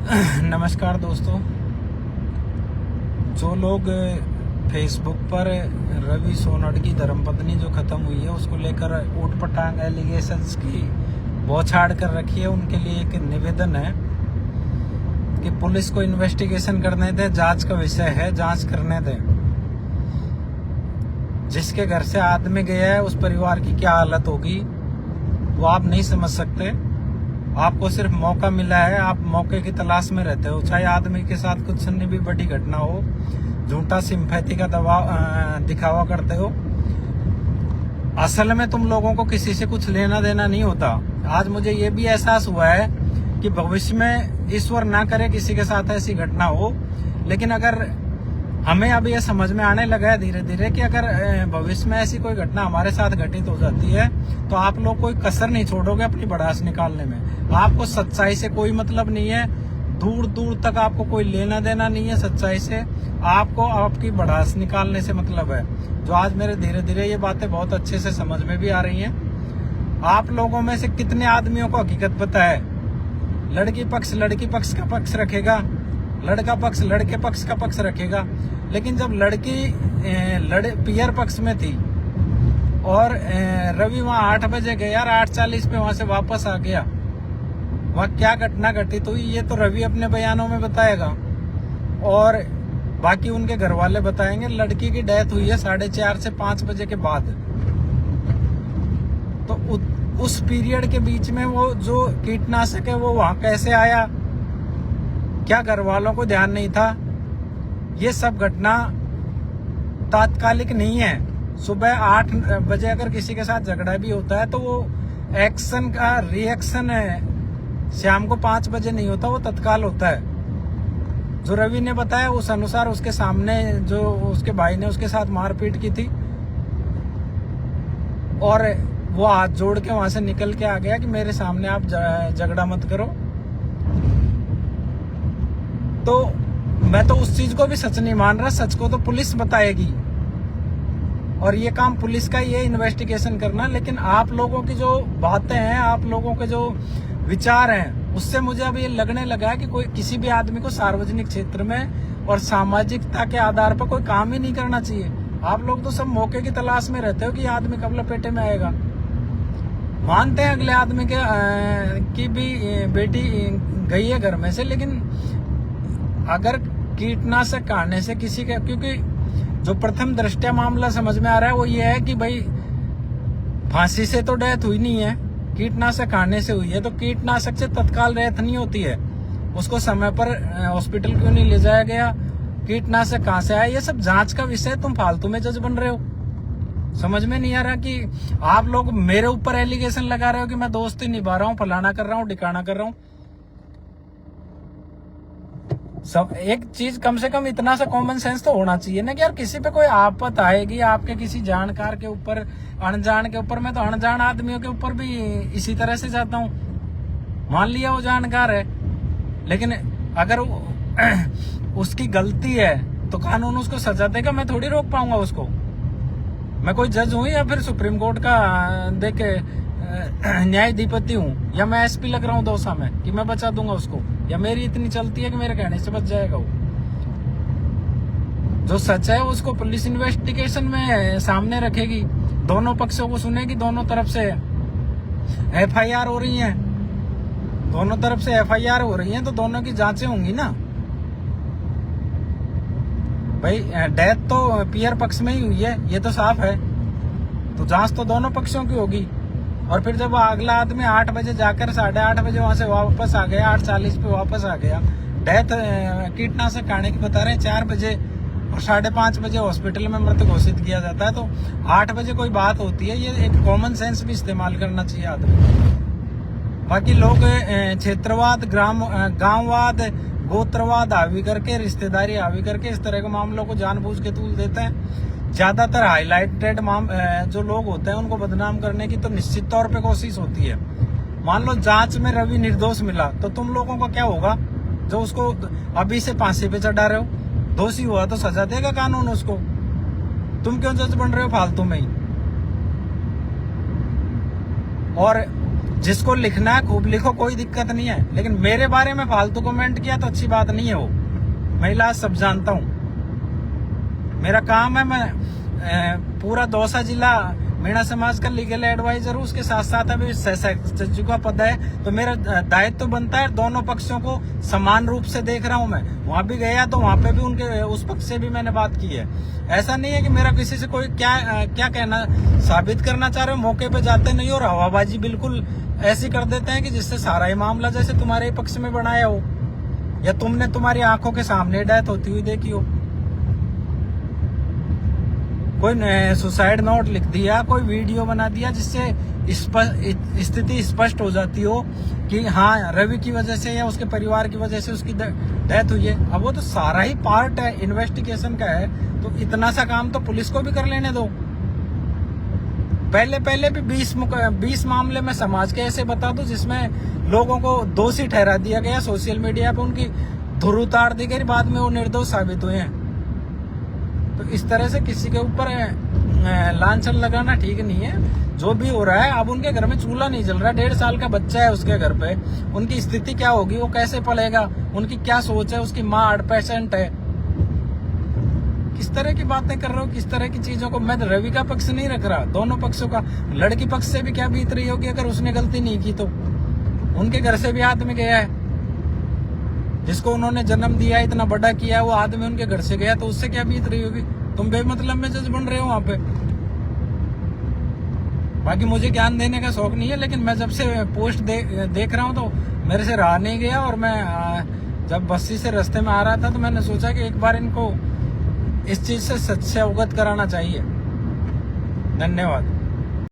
नमस्कार दोस्तों। जो लोग फेसबुक पर रवि सोनड़ की धर्मपत्नी जो खत्म हुई है उसको लेकर ऊटपटांग एलिगेशंस की बौछाड़ कर रखी है, उनके लिए एक निवेदन है कि पुलिस को इन्वेस्टिगेशन करने दें। जांच का विषय है, जांच करने दें। जिसके घर से आदमी गया है उस परिवार की क्या हालत होगी वो आप नहीं समझ सकते। आपको सिर्फ मौका मिला है, आप मौके की तलाश में रहते हो। चाहे आदमी के साथ कुछ नहीं भी बड़ी घटना हो, झूठा सिंपैथी का दिखावा करते हो। असल में तुम लोगों को किसी से कुछ लेना देना नहीं होता। आज मुझे ये भी एहसास हुआ है कि भविष्य में ईश्वर ना करे किसी के साथ ऐसी घटना हो, लेकिन अगर हमें अब ये समझ में आने लगा है धीरे धीरे कि अगर भविष्य में ऐसी कोई घटना हमारे साथ घटित हो जाती है तो आप लोग कोई कसर नहीं छोड़ोगे अपनी भड़ास निकालने में। आपको सच्चाई से कोई मतलब नहीं है, दूर दूर तक आपको कोई लेना देना नहीं है सच्चाई से। आपको आपकी भड़ास निकालने से मतलब है। जो आज मेरे धीरे धीरे ये बातें बहुत अच्छे से समझ में भी आ रही हैं। आप लोगों में से कितने आदमियों को हकीकत पता है? लड़की पक्ष का पक्ष रखेगा, लड़का पक्ष लड़के पक्ष का पक्ष रखेगा। लेकिन जब लड़की पियर पक्ष में थी और रवि वहां 8 बजे गया और 8:40 पे वहां से वापस आ गया, वहां क्या घटना घटित हुई ये तो रवि अपने बयानों में बताएगा और बाकी उनके घर वाले बताएंगे। लड़की की डेथ हुई है 4:30 से 5 बजे के बाद। तो उस पीरियड के बीच में वो जो कीटनाशक है वो वहां कैसे आया, क्या घर वालों को ध्यान नहीं था? ये सब घटना तात्कालिक नहीं है। सुबह 8 बजे अगर किसी के साथ झगड़ा भी होता है तो वो एक्शन का रिएक्शन है, शाम को 5 बजे नहीं होता, वो तत्काल होता है। जो रवि ने बताया उस अनुसार उसके सामने जो उसके भाई ने उसके साथ मारपीट की थी और वो हाथ जोड़ के वहां से निकल के आ गया कि मेरे सामने आप झगड़ा मत करो। तो मैं तो उस चीज को भी सच नहीं मान रहा। सच को तो पुलिस बताएगी और ये काम पुलिस का ये इन्वेस्टिगेशन करना। लेकिन आप लोगों की जो बातें हैं, आप लोगों के जो विचार हैं, उससे मुझे अब ये लगने लगा है कि कोई किसी भी आदमी को सार्वजनिक क्षेत्र में और सामाजिकता के आधार पर कोई काम ही नहीं करना चाहिए। आप लोग तो सब मौके की तलाश में रहते हो कि आदमी कब लपेटे में आएगा। मानते हैं अगले आदमी की भी बेटी गई है घर में से, लेकिन अगर कीटनाशक खाने से किसी का, क्योंकि जो प्रथम दृष्टया मामला समझ में आ रहा है वो ये है कि भाई फांसी से तो डेथ हुई नहीं है, कीटनाशक खाने से हुई है। तो कीटनाशक से तत्काल डेथ नहीं होती है, उसको समय पर हॉस्पिटल क्यों नहीं ले जाया गया, कीटनाशक कहां से आया, ये सब जांच का विषय। तुम फालतू में जज बन रहे हो। समझ में नहीं आ रहा कि आप लोग मेरे ऊपर एलिगेशन लगा रहे हो कि मैं दोस्ती निभा रहा हूँ, फलाना कर रहा हूँ, ढिकाना कर रहा हूँ। सब एक चीज, कम से कम इतना सा कॉमन सेंस तो होना चाहिए ना कि यार किसी पे कोई आफत आएगी आपके किसी जानकार के ऊपर, अनजान के ऊपर। मैं तो अनजान आदमियों के ऊपर भी इसी तरह से जाता हूँ। मान लिया वो जानकार है, लेकिन अगर उसकी गलती है तो कानून उसको सजा देगा, मैं थोड़ी रोक पाऊंगा उसको। मैं कोई जज हूँ या फिर सुप्रीम कोर्ट का देखे न्यायाधिपति हूँ, या मैं एसपी लग रहा हूँ दौसा में कि मैं बचा दूंगा उसको, या मेरी इतनी चलती है कि मेरे कहने से बच जाएगा वो। जो सच है उसको पुलिस इन्वेस्टिगेशन में सामने रखेगी, दोनों पक्षों को सुनेगी, दोनों तरफ से एफआईआर हो रही है, दोनों तरफ से एफआईआर हो रही है तो दोनों की जांचें होंगी ना भाई। डेथ तो पियर पक्ष में ही हुई है, ये तो साफ है, तो जांच तो दोनों पक्षों की होगी। और फिर जब अगला आदमी 8 बजे जाकर 8:30 बजे वहां से वापस आ गया, 8:40 पे वापस आ गया, डेथ कीटनाशक खाने की बता रहे हैं 4 बजे और 5:30 बजे हॉस्पिटल में मृत घोषित किया जाता है, तो 8 बजे कोई बात होती है। ये एक कॉमन सेंस भी इस्तेमाल करना चाहिए आदमी। बाकी लोग क्षेत्रवाद, गांववाद, गोत्रवाद हावी करके, रिश्तेदारी हावी करके इस तरह के मामलों को जानबूझ के तूल देते हैं। ज्यादातर हाईलाइटेड जो लोग होते हैं उनको बदनाम करने की तो निश्चित तौर पे कोशिश होती है। मान लो जांच में रवि निर्दोष मिला तो तुम लोगों का क्या होगा, जो उसको अभी से फांसी पे चढ़ा रहे हो? दोषी हुआ तो सजा देगा कानून उसको, तुम क्यों जज बन रहे हो फालतू में ही? और जिसको लिखना है खूब लिखो, कोई दिक्कत नहीं है, लेकिन मेरे बारे में फालतू कमेंट किया तो अच्छी बात नहीं है। वो मैं इलाज सब जानता हूँ, मेरा काम है, मैं पूरा दौसा जिला मीणा समाज का लीगल एडवाइजर हूँ, उसके साथ साथ अभी सचिव का पद है, तो मेरा दायित्व तो बनता है दोनों पक्षों को समान रूप से देख रहा हूँ। मैं वहां भी गया तो वहां पे भी उनके उस पक्ष से भी मैंने बात की है। ऐसा नहीं है कि मेरा किसी से कोई क्या कहना साबित करना चाह रहे हो, मौके पे जाते नहीं और हवाबाजी बिल्कुल ऐसी कर देते हैं कि जिससे सारा ही मामला जैसे तुम्हारे पक्ष में बनाया हो या तुमने तुम्हारी आंखों के सामने डेथ होती हुई देखी हो। कोई सुसाइड नोट लिख दिया, कोई वीडियो बना दिया जिससे स्थिति स्पष्ट हो जाती हो कि हाँ रवि की वजह से या उसके परिवार की वजह से उसकी डेथ हुई है। अब वो तो सारा ही पार्ट है इन्वेस्टिगेशन का है, तो इतना सा काम तो पुलिस को भी कर लेने दो। पहले भी 20 मामले में समाज के ऐसे बता दो जिसमें लोगों को दोषी ठहरा दिया गया, सोशल मीडिया पे उनकी धुर उतार दी गई, बाद में वो निर्दोष साबित हुए हैं। तो इस तरह से किसी के ऊपर लांछन लगाना ठीक नहीं है। जो भी हो रहा है, अब उनके घर में चूल्हा नहीं जल रहा, 1.5 साल का बच्चा है उसके घर पे, उनकी स्थिति क्या होगी, वो कैसे पलेगा, उनकी क्या सोच है, उसकी माँ हार्ट पेशेंट है। किस तरह की बातें कर रहे हो, किस तरह की चीजों को। मैं रवि का पक्ष नहीं रख रहा, दोनों पक्षों का। लड़की पक्ष से भी क्या बीत रही होगी अगर उसने गलती नहीं की तो। उनके घर से भी आदमी गया है, जिसको उन्होंने जन्म दिया, इतना बड़ा किया, वो आदमी उनके घर से गया, तो उससे क्या बीत रही होगी। तुम बेमतलब में जज बन रहे हो वहां पे। बाकी मुझे ज्ञान देने का शौक नहीं है, लेकिन मैं जब से पोस्ट देख रहा हूँ तो मेरे से रहा नहीं गया, और मैं जब बस्ती से रास्ते में आ रहा था तो मैंने सोचा कि एक बार इनको इस चीज से सच से अवगत कराना चाहिए। धन्यवाद।